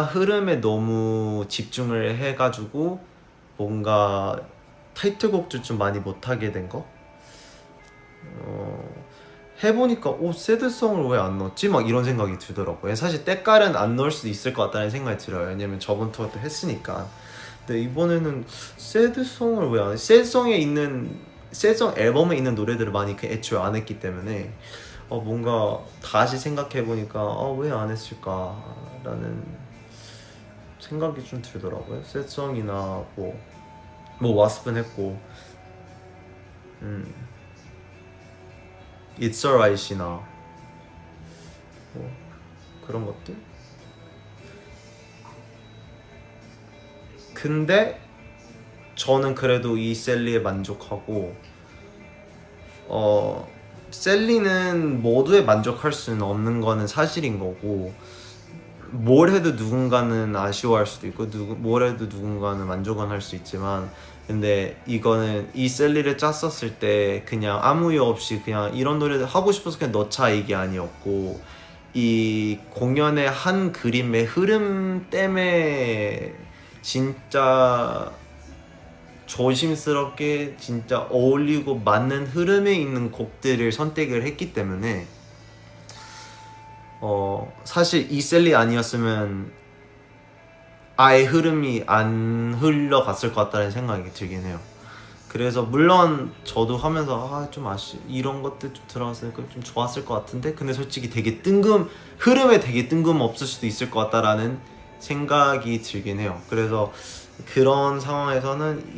흐름에 너무 집중을 해가지고 뭔가 타이틀곡도 좀 많이 못하게 된 거? 해보니까 새드송을 왜 안 넣었지? 막 이런 생각이 들더라고요. 사실 때깔은 안 넣을 수도 있을 것 같다는 생각이 들어요. 왜냐면 저번 투어 때 했으니까. 근데 이번에는 새드송을 왜 안 해? 새드송 앨범에 있는 노래들을 많이 애초에 안 했기 때문에 뭔가 다시 생각해보니까 왜 안 했을까라는 생각이 좀 들더라고요. 새송이나 뭐 와스프는 했고 It's Alright이나 뭐 그런 것들. 근데 저는 그래도 이 셀리에 만족하고 셀리는 모두에 만족할 수는 없는 거는 사실인 거고 뭘 해도 누군가는 아쉬워할 수도 있고 뭘 해도 누군가는 만족은 할 수 있지만 근데 이거는 이 셀리를 짰었을 때 그냥 아무 이유 없이 그냥 이런 노래 하고 싶어서 그냥 넣자 이게 아니었고 이 공연의 한 그림의 흐름 때문에 진짜 조심스럽게 진짜 어울리고 맞는 흐름에 있는 곡들을 선택을 했기 때문에 사실 이 셀리 아니었으면 아예 흐름이 안 흘러갔을 것 같다는 생각이 들긴 해요. 그래서 물론 저도 하면서 좀 이런 것들 좀 들어갔으니까 좀 좋았을 것 같은데 근데 솔직히 되게 흐름에 되게 뜬금없을 수도 있을 것 같다라는 생각이 들긴 해요. 그래서 그런 상황에서는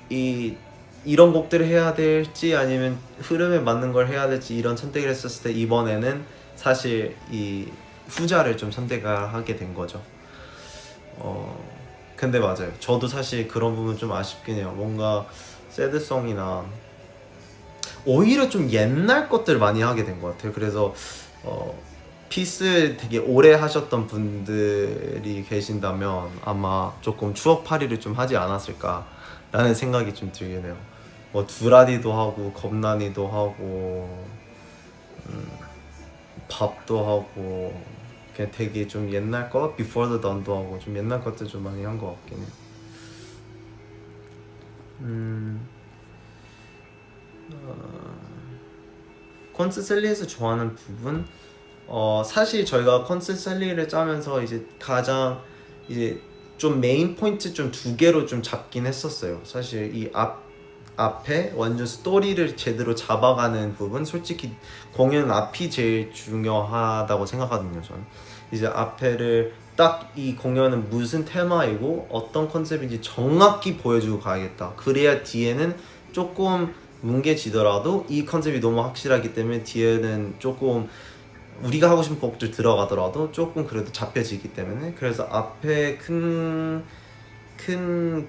이런 곡들을 해야 될지 아니면 흐름에 맞는 걸 해야 될지 이런 선택을 했었을 때 이번에는 사실 이 후자를 좀 선택을 하게 된 거죠. 근데 맞아요. 저도 사실 그런 부분 좀 아쉽긴 해요. 뭔가 새드송이나 오히려 좀 옛날 것들 많이 하게 된 것 같아요. 그래서 피스 되게 오래 하셨던 분들이 계신다면 아마 조금 추억팔이를 좀 하지 않았을까라는 생각이 좀 들긴 해요. 뭐 두라디도 하고 겁난이도 하고 밥도 하고 그냥 되게 좀 옛날 거 Before the Dawn도 하고 좀 옛날 것들 좀 많이 한 것 같긴 해요. 콘서트 셀리에서 좋아하는 부분 사실 저희가 콘서트 셀리를 짜면서 이제 가장 이제 좀 메인 포인트 좀 두 개로 좀 잡긴 했었어요. 사실 이 앞에 완전 스토리를 제대로 잡아가는 부분 솔직히 공연 앞이 제일 중요하다고 생각하거든요. 저는 이제 앞에를 딱 이 공연은 무슨 테마이고 어떤 컨셉인지 정확히 보여주고 가야겠다. 그래야 뒤에는 조금 뭉개지더라도 이 컨셉이 너무 확실하기 때문에 뒤에는 조금 우리가 하고 싶은 곡들 들어가더라도 조금 그래도 잡혀지기 때문에 그래서 앞에 큰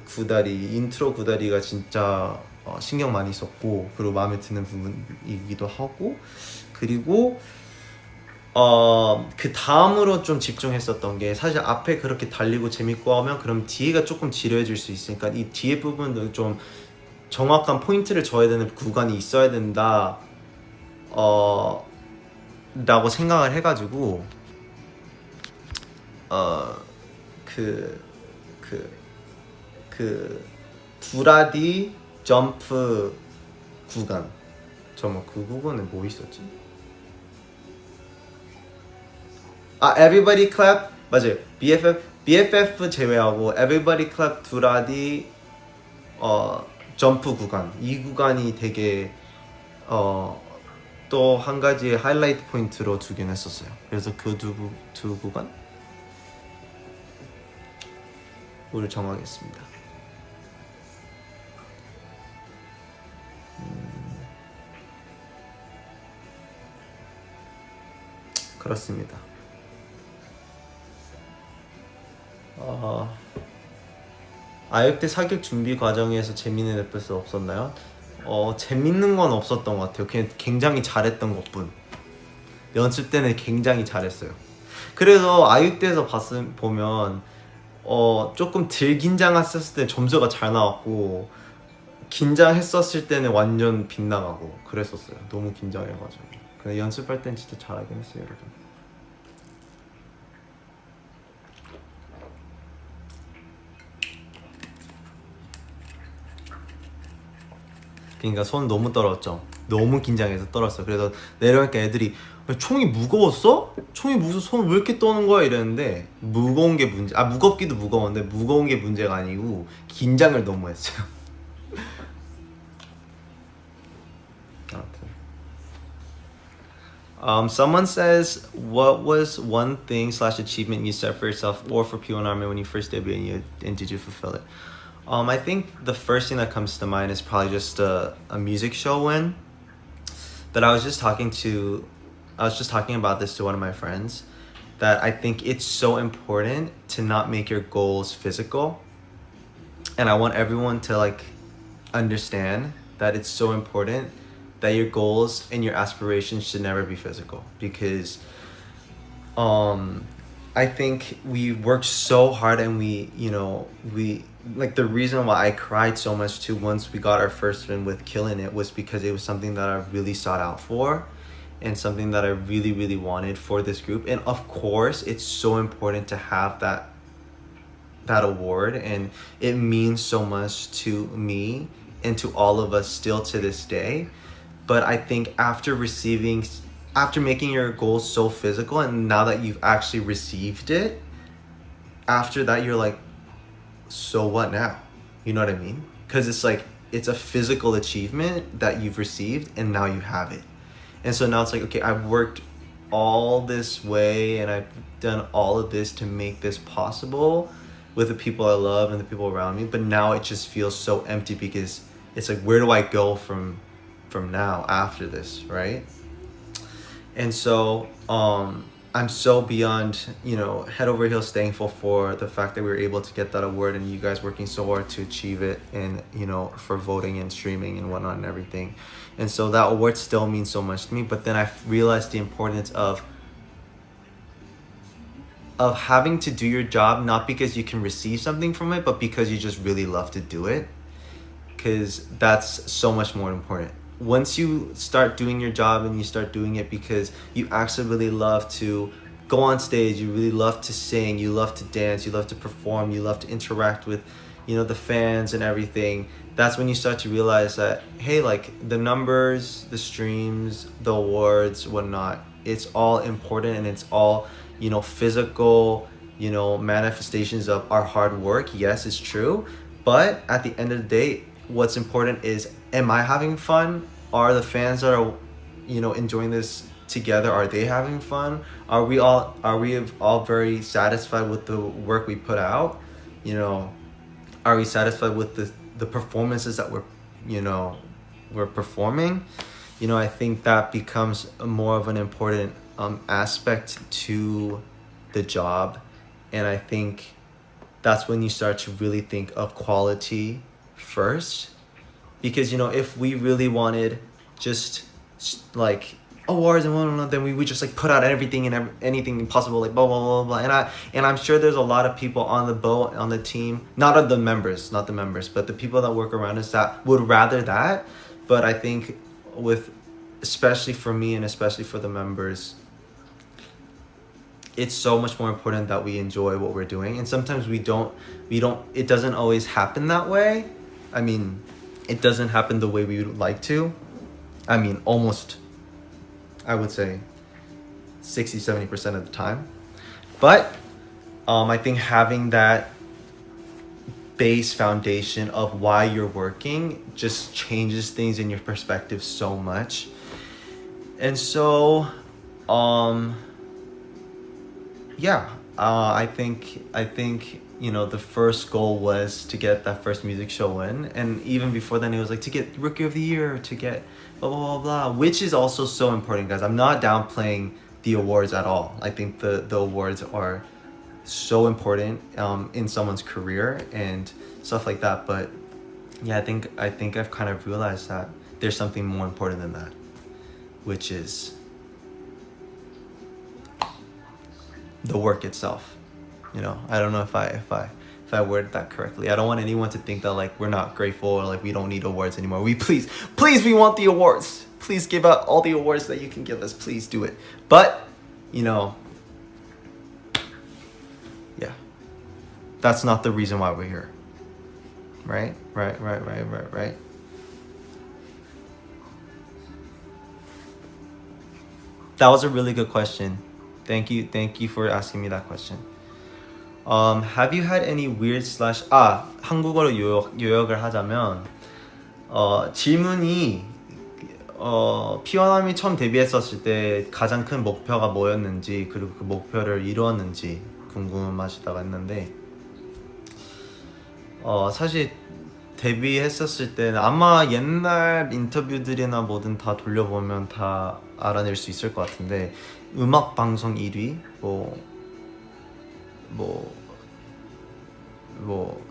구다리 인트로 구다리가 진짜 신경 많이 썼고 그리고 마음에 드는 부분이기도 하고 그리고 그 다음으로 좀 집중했었던 게 사실 앞에 그렇게 달리고 재밌고 하면 그럼 뒤에가 조금 지루해질 수 있으니까 이 뒤에 부분도 좀 정확한 포인트를 줘야 되는 구간이 있어야 된다 라고 생각을 해가지고 그 두라디 점프 구간 잠깐만 그 구간에 뭐 있었지? Everybody clap 맞아요. BFF 제외하고 Everybody clap 두라디 점프 구간 이 구간이 되게 또 한 가지 하이라이트 포인트로 두긴 했었어요. 그래서 그 두 구간 을 정하겠습니다. 그렇습니다. 아역대 사격 준비 과정에서 재밌는 에피소드 없었나요? 재밌는 건 없었던 것 같아요. 그냥 굉장히 잘했던 것뿐. 연습 때는 굉장히 잘했어요. 그래서 아육대에서 보면 조금 덜 긴장했었을 때 점수가 잘 나왔고 긴장했었을 때는 완전 빗나가고 그랬었어요. 너무 긴장해가지고. 근데 연습할 땐 진짜 잘하긴 했어요, 여러분. 그러니까 손 너무 떨었죠. 너무 긴장해서 떨었어. 그래서 내려오니까 애들이 총이 무거웠어? 총이 무슨 손을 왜 이렇게 떠는 거야? 이랬는데 무거운 게 문제. 무겁기도 무거운데 무거운 게 문제가 아니고 긴장을 너무 했어요. Someone says, what was one thing / achievement you set for yourself or for P1 Army when you first debuted, and did you fulfill it? I think the first thing that comes to mind is probably just a music show win. That I was just talking about this to one of my friends, that I think it's so important to not make your goals physical. And I want everyone to like understand that it's so important that your goals and your aspirations should never be physical, because I think we worked so hard, and we like, the reason why I cried so much too once we got our first win with Killing It was because it was something that I really sought out for and something that I really, really wanted for this group. And of course, it's so important to have that award, and it means so much to me and to all of us still to this day. But I think after making your goals so physical, and now that you've actually received it, after that you're like, so what now? You know what I mean? Because it's like, it's a physical achievement that you've received and now you have it. And so now it's like, okay, I've worked all this way and I've done all of this to make this possible with the people I love and the people around me, but now it just feels so empty, because it's like, where do I go from now after this, right? And so I'm so beyond, head over heels thankful for the fact that we were able to get that award, and you guys working so hard to achieve it, and for voting and streaming and whatnot and everything. And so that award still means so much to me. But then I realized the importance of having to do your job, not because you can receive something from it, but because you just really love to do it, because that's so much more important. Once you start doing your job and you start doing it because you actually really love to go on stage, you really love to sing, you love to dance, you love to perform, you love to interact with, the fans and everything, that's when you start to realize that, hey, like, the numbers, the streams, the awards, whatnot, it's all important, and it's all, physical, manifestations of our hard work. Yes, it's true. But at the end of the day, what's important is, am I having fun? Are the fans that are, enjoying this together, are they having fun? Are we all very satisfied with the work we put out? Are we satisfied with the performances that we're performing? I think that becomes more of an important aspect to the job. And I think that's when you start to really think of quality first. Because, if we really wanted just like awards and whatnot, then we would just like put out everything and anything possible, like blah, blah, blah, blah. And I'm sure there's a lot of people on the boat, on the team, not the members, but the people that work around us that would rather that. But I think especially for me and especially for the members, it's so much more important that we enjoy what we're doing. And sometimes we don't, it doesn't always happen that way. I mean, it doesn't happen the way we would like to. I mean, almost, I would say 60-70% of the time. But I think having that base foundation of why you're working just changes things in your perspective so much. And so I think the first goal was to get that first music show win, and even before then it was like to get Rookie of the Year, to get blah blah blah blah, which is also so important, guys. I'm not downplaying the awards at all. I think the awards are so important in someone's career and stuff like that. But yeah, I think I've kind of realized that there's something more important than that, which is the work itself. I don't know if I worded that correctly. I don't want anyone to think that like we're not grateful or like we don't need awards anymore. We please we want the awards. Please give out all the awards that you can give us. Please do it. But yeah, that's not the reason why we're here. Right. That was a really good question. Thank you for asking me that question. Have you had any weird slash 한국어로 요약을 하자면 질문이 피어남이 처음 데뷔했었을 때 가장 큰 목표가 뭐였는지 그리고 그 목표를 이루었는지 궁금하시다고 했는데 사실 데뷔했었을 때는 아마 옛날 인터뷰들이나 뭐든 다 돌려보면 다 알아낼 수 있을 것 같은데 음악 방송 1위 뭐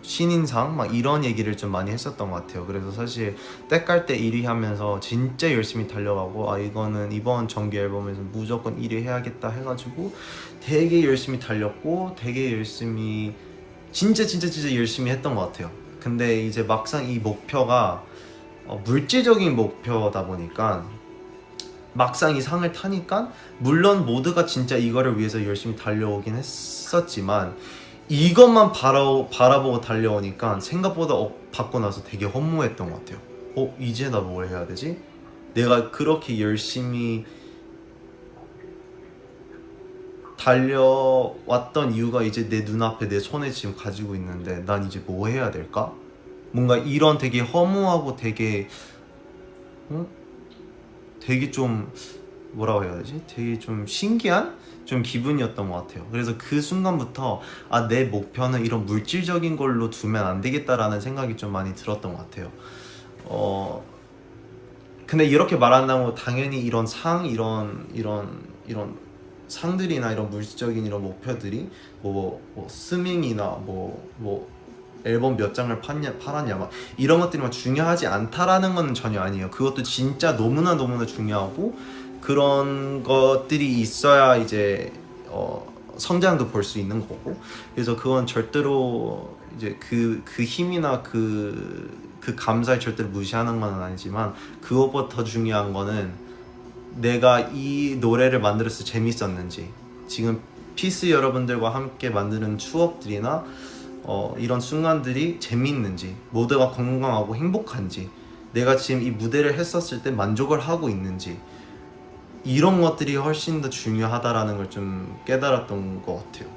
신인상 막 이런 얘기를 좀 많이 했었던 것 같아요. 그래서 사실 때깔 때 1위 하면서 진짜 열심히 달려가고 이거는 이번 정규 앨범에서 무조건 1위 해야겠다 해가지고 되게 열심히 달렸고 되게 열심히 진짜 열심히 했던 것 같아요. 근데 이제 막상 이 목표가 물질적인 목표다 보니까 막상 이 상을 타니까 물론 모두가 진짜 이거를 위해서 열심히 달려오긴 했었지만 이것만 바라보고 달려오니까 생각보다 받고 나서 되게 허무했던 것 같아요. 이제 나 뭘 해야 되지? 내가 그렇게 열심히 달려왔던 이유가 이제 내 눈앞에 내 손에 지금 가지고 있는데 난 이제 뭐 해야 될까? 뭔가 이런 되게 허무하고 되게 되게 좀 뭐라고 해야 되지? 되게 좀 신기한 좀 기분이었던 것 같아요. 그래서 그 순간부터 내 목표는 이런 물질적인 걸로 두면 안 되겠다라는 생각이 좀 많이 들었던 것 같아요. 근데 이렇게 말한다고 당연히 이런 상 이런 상들이나 이런 물질적인 이런 목표들이 뭐 스밍이나 뭐 앨범 몇 장을 팔았냐 막 이런 것들이 막 중요하지 않다라는 건 전혀 아니에요. 그것도 진짜 너무나 중요하고 그런 것들이 있어야 이제 성장도 볼 수 있는 거고 그래서 그건 절대로 이제 그 힘이나 그 감사를 절대로 무시하는 건 아니지만 그것보다 더 중요한 거는 내가 이 노래를 만들어서 재밌었는지 지금 피스 여러분들과 함께 만드는 추억들이나 이런 순간들이 재밌는지 모두가 건강하고 행복한지 내가 지금 이 무대를 했었을 때 만족을 하고 있는지 이런 것들이 훨씬 더 중요하다라는 걸 좀 깨달았던 것 같아요.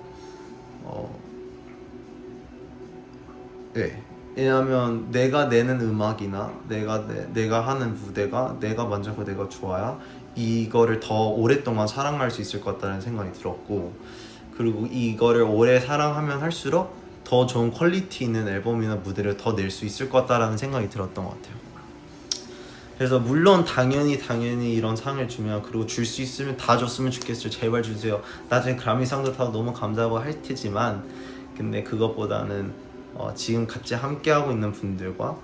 네. 왜냐하면 내가 내는 음악이나 내가 하는 무대가 내가 만족하고 내가 좋아야 이거를 더 오랫동안 사랑할 수 있을 것 같다는 생각이 들었고 그리고 이거를 오래 사랑하면 할수록 더 좋은 퀄리티 있는 앨범이나 무대를 더 낼 수 있을 것 같다라는 생각이 들었던 것 같아요. 그래서 물론 당연히 이런 상을 주면 그리고 줄 수 있으면 다 줬으면 좋겠어요. 제발 주세요. 나중에 그래미상도 타고 너무 감사하고 할 테지만 근데 그것보다는 지금 같이 함께하고 있는 분들과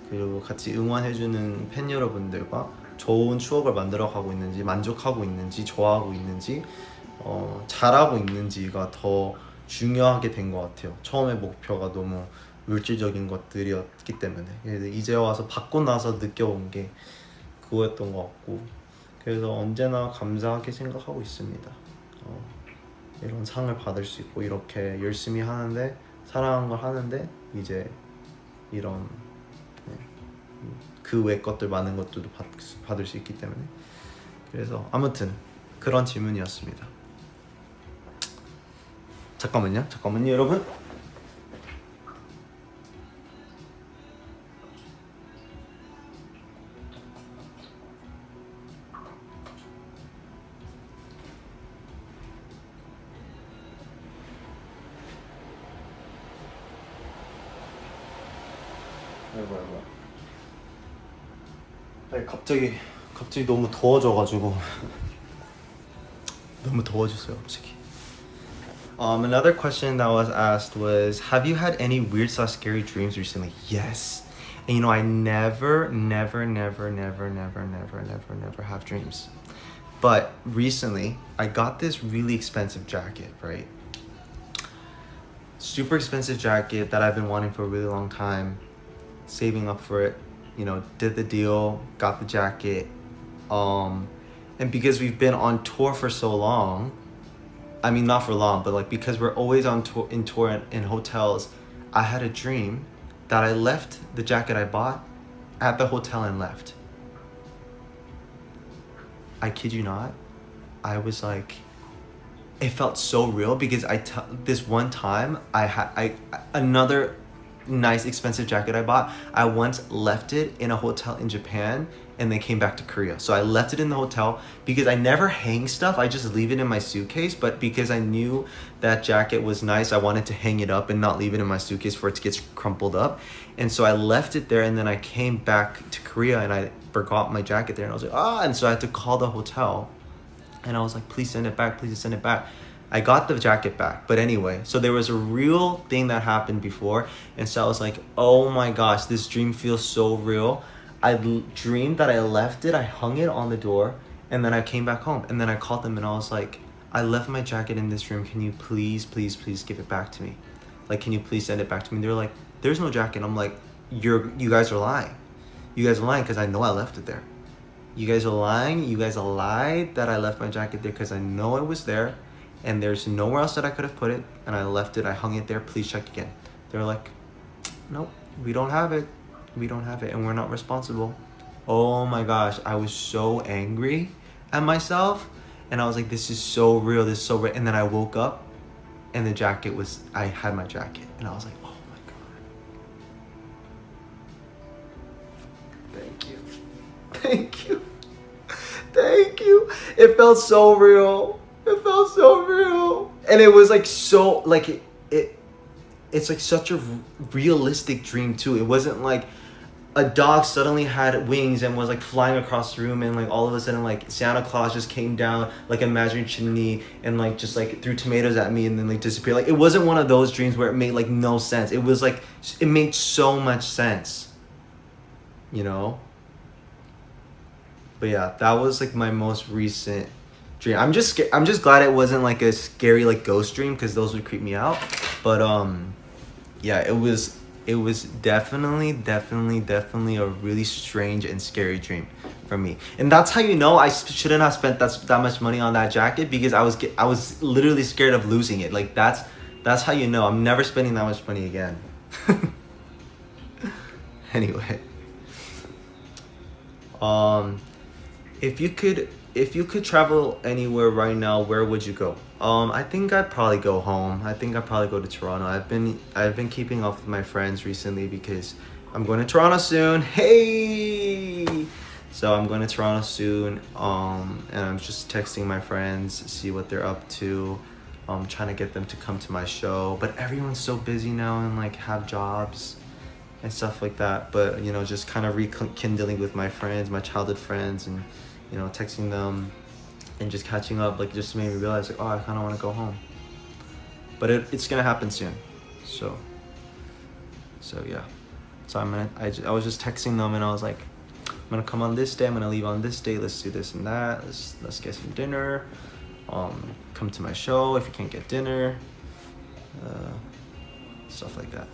그리고 같이 응원해주는 팬 여러분들과 좋은 추억을 만들어가고 있는지 만족하고 있는지 좋아하고 있는지 잘하고 있는지가 더 중요하게 된 것 같아요. 처음에 목표가 너무 물질적인 것들이었기 때문에 이제 와서 받고 나서 느껴온 게 그거였던 것 같고 그래서 언제나 감사하게 생각하고 있습니다. 이런 상을 받을 수 있고 이렇게 열심히 하는데 사랑하는 걸 하는데 이제 이런 그 외 것들 많은 것들도 받을 수 있기 때문에 그래서 아무튼 그런 질문이었습니다. 잠깐만요 여러분. 아이고. 갑자기 너무 더워져가지고 너무 더워졌어요 갑자기. Another question that was asked was, have you had any weird / scary dreams recently? Yes. And I never have dreams. But recently, I got this really expensive jacket, right? Super expensive jacket that I've been wanting for a really long time, saving up for it, did the deal, got the jacket. And because we've been on tour for so long, I mean not for long, but because we're always on tour in hotels, I had a dream that I left the jacket I bought at the hotel and left. I kid you not, I was like, it felt so real because this one time I another nice expensive jacket I bought, I once left it in a hotel in Japan and then came back to Korea. So I left it in the hotel because I never hang stuff. I just leave it in my suitcase. But because I knew that jacket was nice, I wanted to hang it up and not leave it in my suitcase for it to get crumpled up. And so I left it there, and then I came back to Korea and I forgot my jacket there, and I was like, and so I had to call the hotel. And I was like, please send it back, please send it back. I got the jacket back. But anyway, so there was a real thing that happened before. And so I was like, oh my gosh, this dream feels so real. I dreamed that I left it, I hung it on the door, and then I came back home. And then I called them and I was like, I left my jacket in this room. Can you please give it back to me? Like, can you please send it back to me? They're like, there's no jacket. I'm like, you guys are lying. You guys are lying because I know I left it there. You guys are lying. You guys lied that I left my jacket there because I know it was there, and there's nowhere else that I could have put it, and I left it, I hung it there, please check again. They're like, nope, we don't have it, and we're not responsible. Oh my gosh, I was so angry at myself, and I was like, this is so real, this is so real. And then I woke up, and the jacket was, I had my jacket, and I was like, oh my god. Thank you. It felt so real. And it was like so, like it's like such a realistic dream too. It wasn't like a dog suddenly had wings and was like flying across the room, and like all of a sudden like Santa Claus just came down like a imaginary chimney and like just like threw tomatoes at me and then like disappeared. Like, it wasn't one of those dreams where it made like no sense. It was like, it made so much sense, you know? But yeah, that was like my most recent dream. I'm just glad it wasn't like a scary like ghost dream, because those would creep me out. But yeah, it was definitely a really strange and scary dream for me. And that's how you know I shouldn't have spent that much money on that jacket, because I was literally scared of losing it. Like, that's how you know I'm never spending that much money again. Anyway, if you could travel anywhere right now, where would you go? I think I'd probably go home. I think I'd probably go to Toronto. I've been keeping up with my friends recently because I'm going to Toronto soon. Hey! So I'm going to Toronto soon. And I'm just texting my friends, see what they're up to. Trying to get them to come to my show. But everyone's so busy now and like have jobs and stuff like that. But, you know, just kind of rekindling with my friends, my childhood friends, and, you know, texting them and just catching up, like, just made me realize, like, oh, I kind of want to go home. But it's gonna happen soon. So yeah. So I was just texting them, and I was like, I'm gonna come on this day, I'm gonna leave on this day, let's do this and that, let's get some dinner, come to my show if you can't get dinner, stuff like that.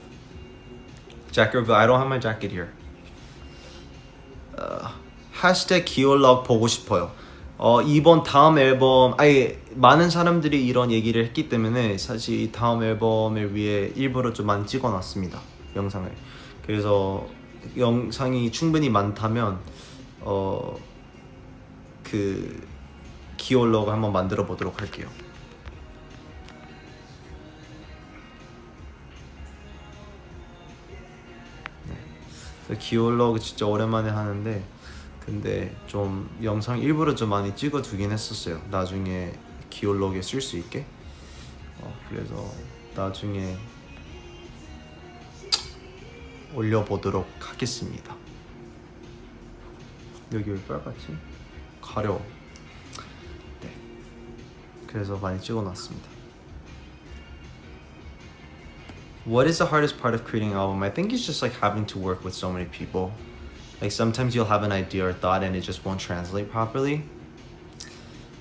Jacket reveal. I don't have my jacket here. 해시태그 기올락 보고 싶어요. 이번 다음 앨범, 많은 사람들이 이런 얘기를 했기 때문에 사실 이 다음 앨범을 위해 일부러 좀 많이 찍어놨습니다, 영상을. 그래서 영상이 충분히 많다면 그 기올럭을 한번 만들어 보도록 할게요. 기올럭 진짜 오랜만에 하는데, 근데 좀 영상 일부러 좀 많이 찍어두긴 했었어요. 나중에 기올럭에 쓸 수 있게. 그래서 나중에 올려보도록 하겠습니다. 여기 왜 빨갛지? 가려워. 네. 그래서 많이 찍어놨습니다. What is the hardest part of creating an album? I think it's just like having to work with so many people. Like, sometimes you'll have an idea or thought and it just won't translate properly.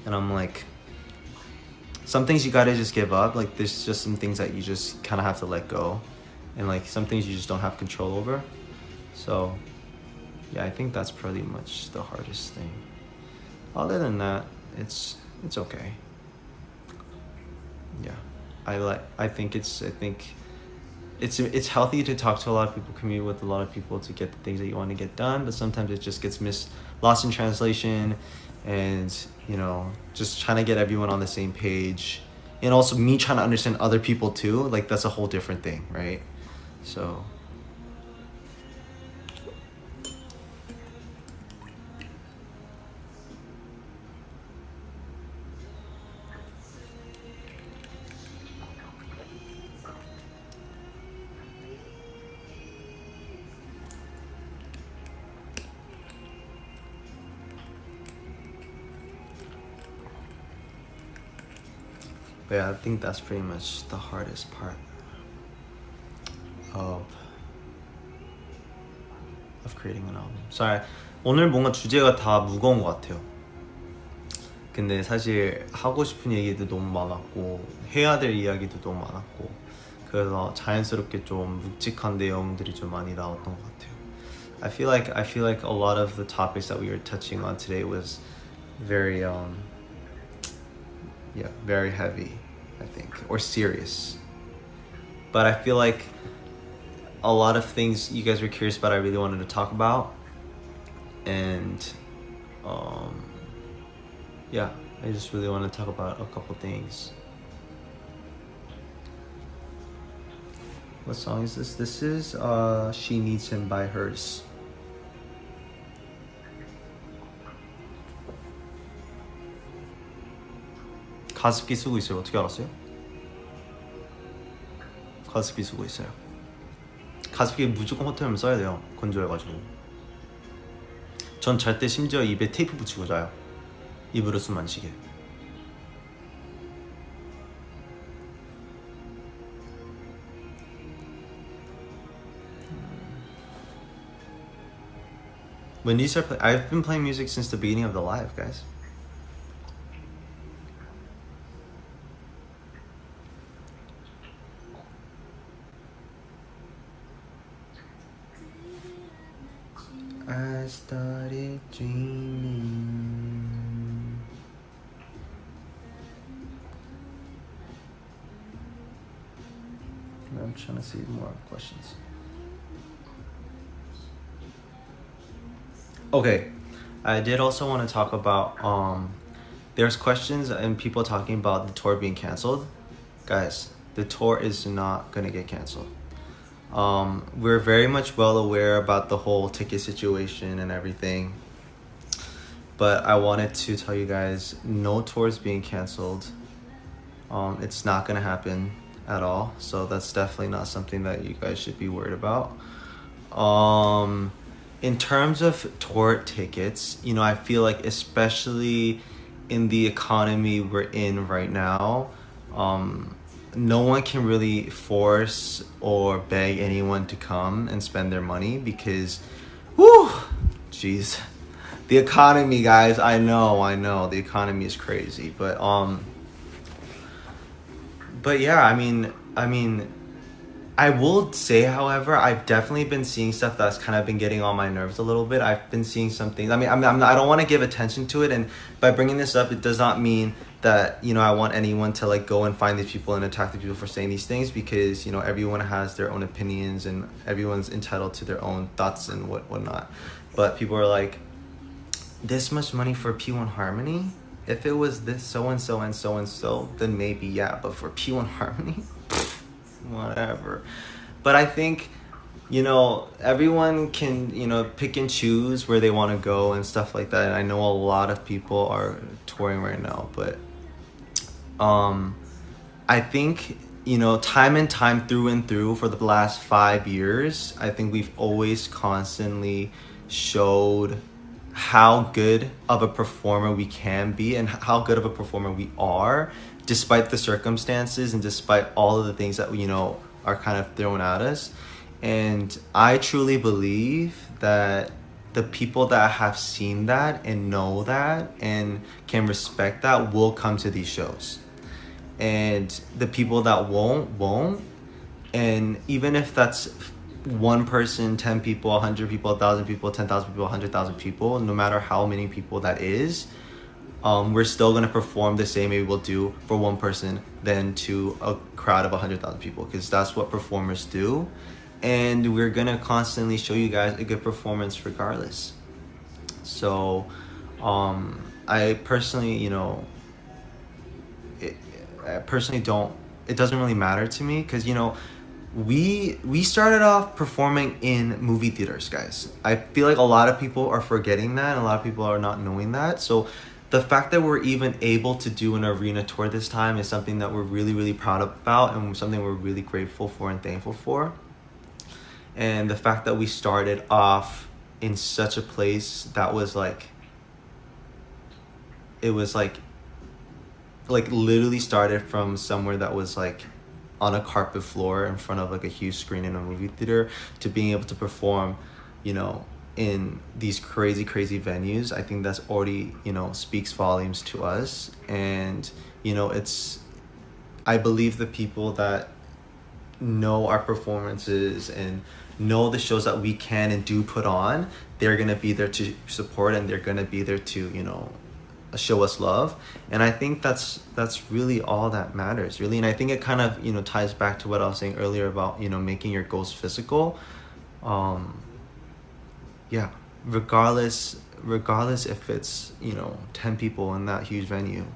And I'm like, some things you gotta just give up. Like, there's just some things that you just kind of have to let go. And like, some things you just don't have control over. So yeah, I think that's pretty much the hardest thing. Other than that, it's okay. Yeah, I think it's healthy to talk to a lot of people, commute with a lot of people to get the things that you want to get done, but sometimes it just gets lost in translation, and you know, just trying to get everyone on the same page, and also me trying to understand other people too. Like that's a whole different thing, right? So but yeah, I think that's pretty much the hardest part of creating an album. Sorry, 오늘 뭔가 주제가 다 무거운 것 같아요. 근데 사실 하고 싶은 얘기도 너무 많았고 해야 될 이야기도 너무 많았고 그래서 자연스럽게 좀 묵직한 내용들이 좀 많이 나왔던 것 같아요. I feel like a lot of the topics that we were touching on today was very very heavy, I think, or serious. But I feel like a lot of things you guys were curious about I really wanted to talk about, and yeah, I just really want to talk about a couple things. What song is this? This is She Needs Him by Hers. 가습기 쓰고 있어요. 어떻게 알았어요? 가습기 쓰고 있어요. 가습기 무조건 호텔면 써야 돼요. 건조해가지고. 전 잘 때 심지어 입에 테이프 붙이고 자요. 입으로 숨 안 쉬게. When do you start playing? I've been playing music since the beginning of the live, guys. I started dreaming. I'm trying to see more questions. Okay, I did also want to talk about there's questions and people talking about the tour being canceled. Guys, the tour is not gonna get canceled. We're very much well aware about the whole ticket situation and everything, but I wanted to tell you guys no tour is being canceled. It's not gonna happen at all, so that's definitely not something that you guys should be worried about. In terms of tour tickets, you know, I feel like especially in the economy we're in right now, no one can really force or beg anyone to come and spend their money because, whew, jeez, the economy, guys. I know, the economy is crazy, but yeah, I mean, I will say, however, I've definitely been seeing stuff that's kind of been getting on my nerves a little bit. I've been seeing some things. I mean, I don't want to give attention to it, and by bringing this up, it does not mean that, you know, I want anyone to like go and find these people and attack the people for saying these things, because, you know, everyone has their own opinions and everyone's entitled to their own thoughts and whatnot. But people are like, this much money for P1 Harmony? If it was this so and so and so and so, then maybe yeah. But for P1 Harmony, whatever. But I think, you know, everyone can, you know, pick and choose where they want to go and stuff like that. And I know a lot of people are touring right now, but I think, you know, time and time through for the last 5 years, I think we've always constantly showed how good of a performer we can be and how good of a performer we are, despite the circumstances and despite all of the things that, you know, are kind of thrown at us. And I truly believe that the people that have seen that and know that and can respect that will come to these shows. And the people that won't. And even if that's 1 person, 10 people, 100 people, 1,000 people, 10,000 people, 100,000 people, no matter how many people that is, we're still going to perform the same way we'll do for 1 person than to a crowd of 100,000 people, because that's what performers do. And we're going to constantly show you guys a good performance regardless. So I I personally, you know, I personally don't. It doesn't really matter to me because, you know, we started off performing in movie theaters, guys. I feel like a lot of people are forgetting that, and a lot of people are not knowing that. So the fact that we're even able to do an arena tour this time is something that we're really, really proud about, and something we're really grateful for and thankful for. And the fact that we started off in such a place that was like, it was like literally started from somewhere that was like on a carpet floor in front of like a huge screen in a movie theater, to being able to perform, you know, in these crazy venues. I think that's already, you know, speaks volumes to us. And, you know, it's, I believe the people that know our performances and know the shows that we can and do put on, they're gonna be there to support, and they're gonna be there to, you know, show us love. And I think that's really all that matters, really. And I think it kind of, you know, ties back to what I was saying earlier about, you know, making your goals physical. Yeah, regardless if it's, you know, 10 people in that huge venue,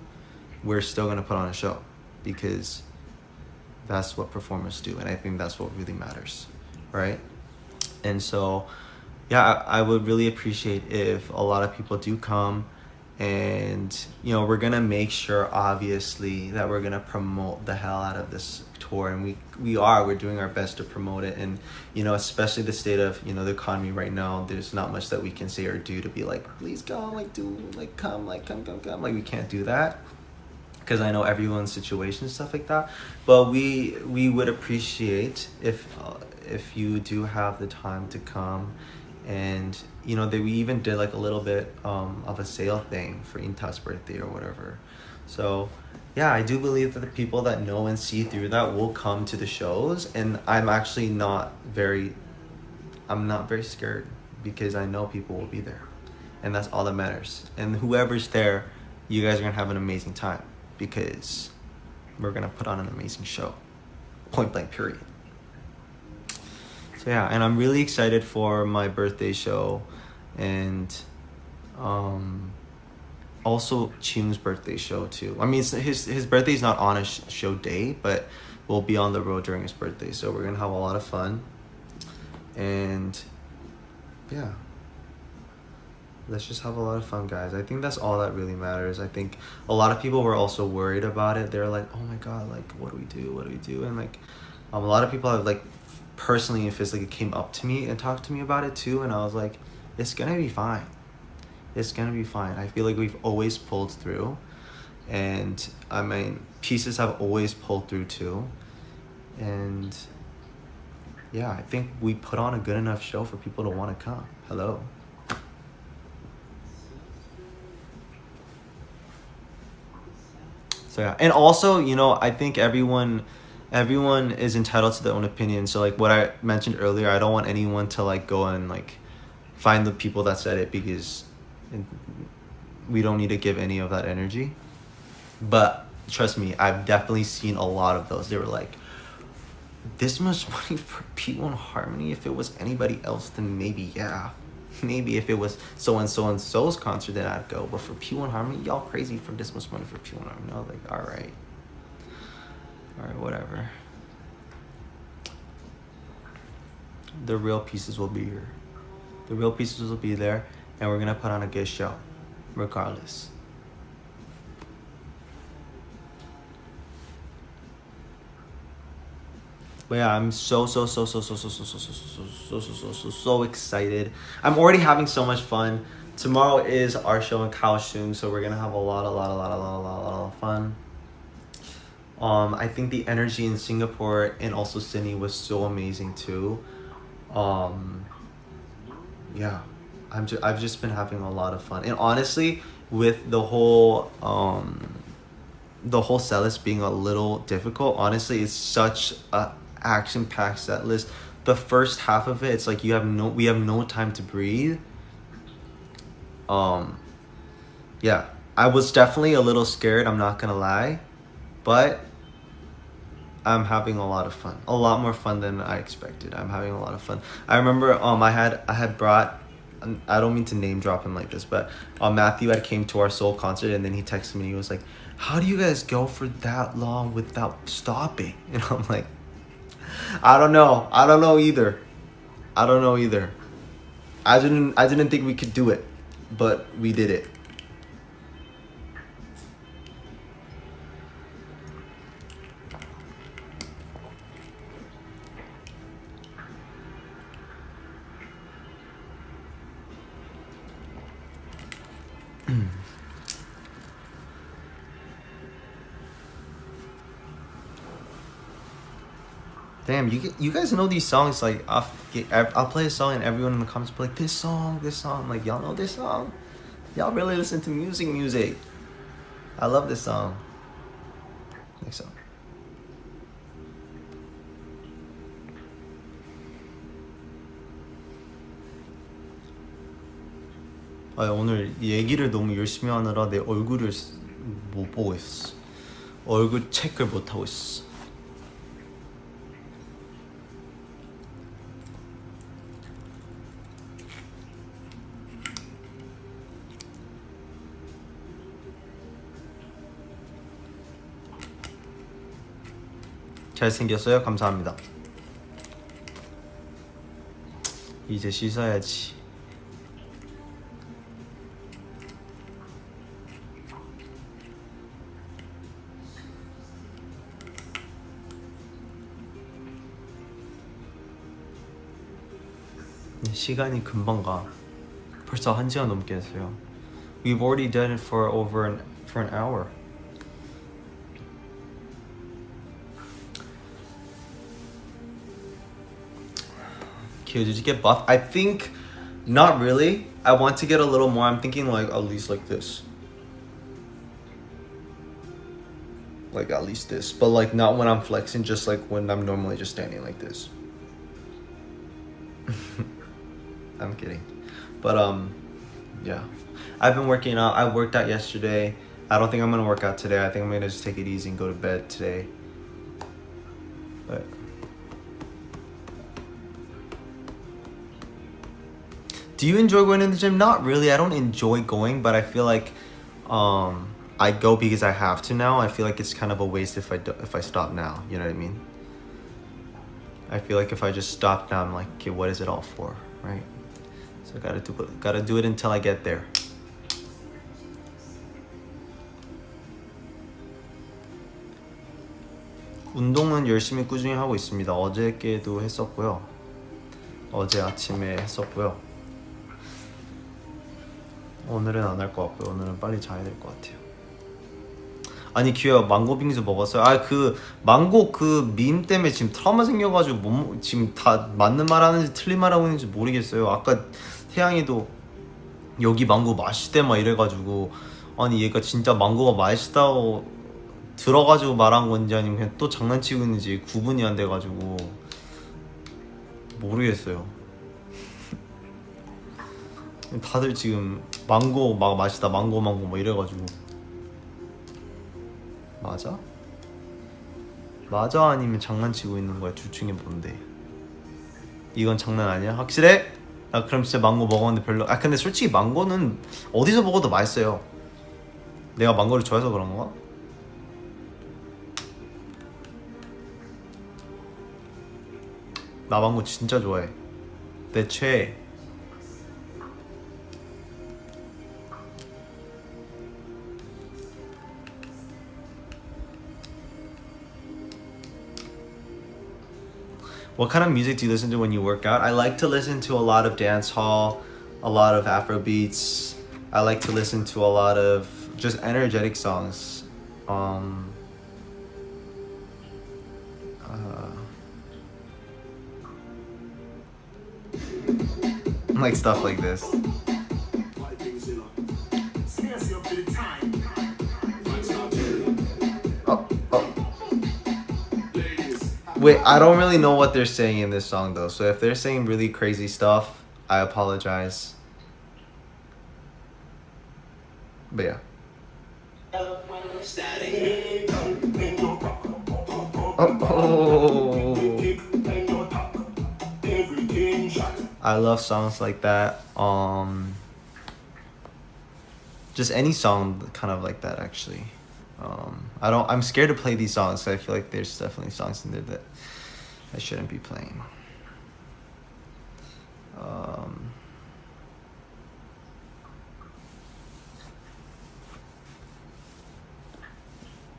we're still gonna put on a show, because that's what performers do, and I think that's what really matters, right? And so, yeah, I would really appreciate if a lot of people do come. And, you know, we're gonna make sure, obviously, that we're gonna promote the hell out of this tour, and we're doing our best to promote it. And, you know, especially the state of, you know, the economy right now, there's not much that we can say or do to be like, please come, like, come, like, we can't do that, because I know everyone's situation and stuff like that. But we would appreciate if you do have the time to come. And, you know, we even did like a little bit of a sale thing for Inta's birthday or whatever. So yeah, I do believe that the people that know and see through that will come to the shows. And I'm actually not very scared, because I know people will be there, and that's all that matters. And whoever's there, you guys are gonna have an amazing time, because we're gonna put on an amazing show, point blank period. So yeah, and I'm really excited for my birthday show, and also Chung's birthday show too. I mean, his birthday's not on a show day, but we'll be on the road during his birthday, so we're gonna have a lot of fun. And yeah, let's just have a lot of fun, guys. I think that's all that really matters. I think a lot of people were also worried about it. They're like, oh my god, like, what do we do? And like, a lot of people have like personally and physically came up to me and talked to me about it too, and I was like, it's gonna be fine. I feel like we've always pulled through, and I mean, pieces have always pulled through too. And yeah, I think we put on a good enough show for people to want to come. Hello. So yeah, and also, you know, I think everyone is entitled to their own opinion. So like what I mentioned earlier, I don't want anyone to like go and like find the people that said it, because we don't need to give any of that energy. But trust me, I've definitely seen a lot of those. They were like, this much money for P1 Harmony? If it was anybody else, then maybe, yeah. Maybe if it was so and so's concert, then I'd go. But for P1 Harmony, y'all crazy for this much money for P1 Harmony. I was like, all right, whatever. The real pieces will be here. The real pieces will be there, and we're gonna put on a good show, regardless. But yeah, I'm so excited. I'm already having so much fun. Tomorrow is our show in Kaohsiung, so we're gonna have a lot of fun. I think the energy in Singapore and also Sydney was so amazing too. Yeah, I've just been having a lot of fun, and honestly, with the whole set list being a little difficult, honestly, it's such a action-packed set list. The first half of it, it's like we have no time to breathe. Yeah, I was definitely a little scared, I'm not gonna lie, but I'm having a lot of fun, a lot more fun than I expected. I'm having a lot of fun. I remember I had brought I don't mean to name drop him like this, but Matthew had came to our Soul concert, and then he texted me and he was like, how do you guys go for that long without stopping? And I'm like, I don't know either. I didn't think we could do it, but we did it. Damn, you guys know these songs. Like I'll play a song and everyone in the comments will be like, this song. Like, y'all know this song? Y'all really listen to music. I love this song. Next song. 오늘 얘기를 너무 열심히 하느라 내 얼굴을 못 보고 있었어. 얼굴 체크를 못 하고 있었어. 잘생겼어요? 감사합니다. 이제 씻어야지. 시간이 금방 가. 벌써 1시간 넘게 했어요. We've already done it for an hour. Keeho, did you get buff? I think not really. I want to get a little more. I'm thinking like at least like this. Like at least this. But like not when I'm flexing, just like when I'm normally just standing like this. I'm kidding. But yeah. I've been working out. I worked out yesterday. I don't think I'm gonna work out today. I think I'm gonna just take it easy and go to bed today. But do you enjoy going to the gym? Not really. I don't enjoy going, but I feel like I go because I have to now. I feel like it's kind of a waste if I stop now. You know what I mean? I feel like if I just stop now, I'm like, okay, what is it all for, right? So I gotta do it until I get there. 운동은 열심히 꾸준히 하고 있습니다. 어저께도 했었고요. 어제 아침에 했었고요. 오늘은 안 할 것 같고요. 오늘은 빨리 자야 될 것 같아요. 아니 기호야, 망고 빙수 먹었어요? 그 망고 그 밈 때문에 지금 트라우마 생겨가지고 지금 다 맞는 말 하는지 틀린 말 하고 있는지 모르겠어요. 아까 태양이도 여기 망고 맛있대 막 이래가지고, 아니 얘가 진짜 망고가 맛있다고 들어가지고 말한 건지 아니면 그냥 또 장난치고 있는지 구분이 안 돼가지고 모르겠어요. 다들 지금 망고 막 맛있다, 망고 막 이래가지고. 맞아? 맞아 아니면 장난치고 있는 거야? 주중에 뭔데? 이건 장난 아니야? 확실해? 나 그럼 진짜 망고 먹었는데 별로. 근데 솔직히 망고는 어디서 먹어도 맛있어요. 내가 망고를 좋아해서 그런 건가? 나 망고 진짜 좋아해. 내 최애. What kind of music do you listen to when you work out? I like to listen to a lot of dance hall, a lot of Afro beats. I like to listen to a lot of just energetic songs. Like stuff like this. Wait, I don't really know what they're saying in this song though, so if they're saying really crazy stuff, I apologize. But yeah. I love songs like that. Just any song kind of like that actually. I'm scared to play these songs, so I feel like there's definitely songs in there that I shouldn't be playing.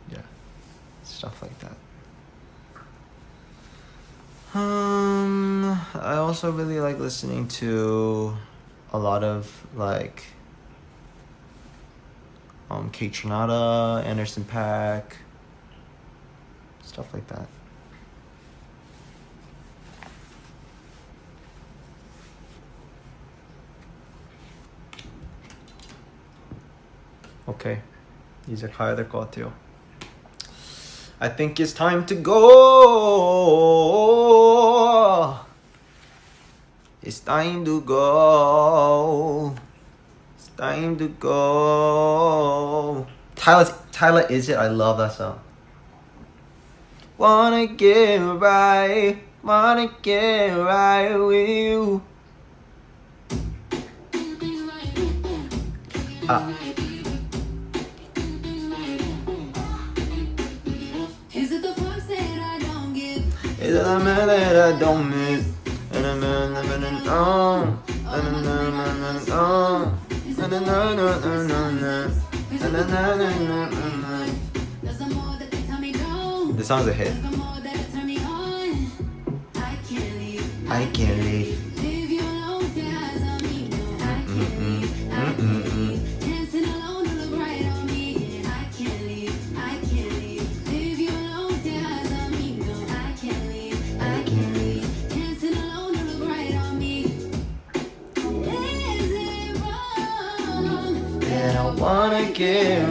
Yeah, stuff like that. I also really like listening to a lot of like Kate Trinata, Anderson .Paak, stuff like that. Okay, 이제 가야 될 것 같아요. I think it's time to go. It's time to go. It's time to go. Tyler Is It? I love that song. Wanna get right with you. Is it the fucks that I don't give? Is it the man that I don't miss? And I'm This song's a hit. I can't leave.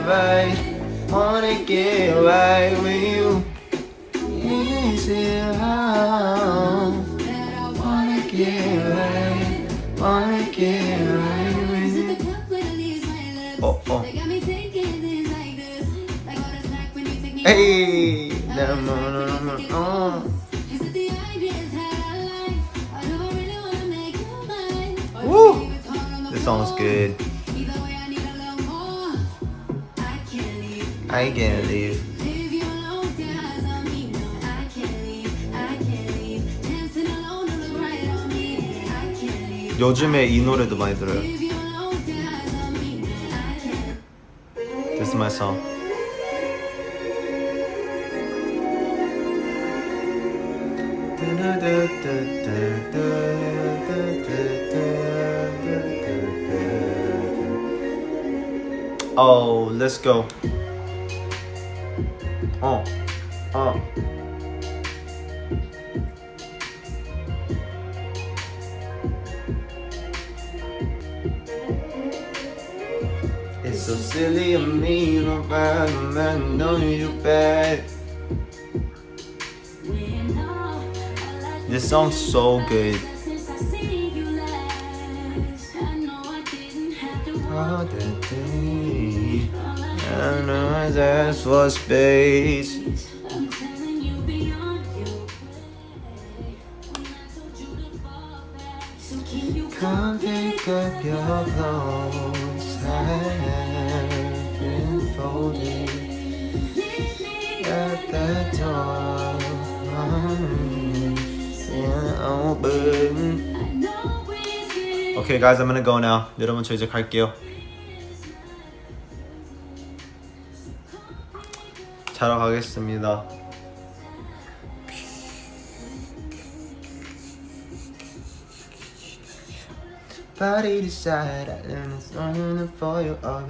I wanna get right with you. Is it wrong that I wanna get right with you? Oh. Hey, no. Woo! This song's good. I can't leave. 요즘에 이 노래도 많이 들어요. This is my song. Oh, let's go. It's so silly of me, you don't bad, man, know you bad. This song's so good. All the day, I know I asked for space. Come pick up your clothes, I've been folded at the door, open. Okay guys, I'm gonna go now. 여러분 저 이제 갈게요. 자러 가겠습니다. Body decide I learned it's only for you all.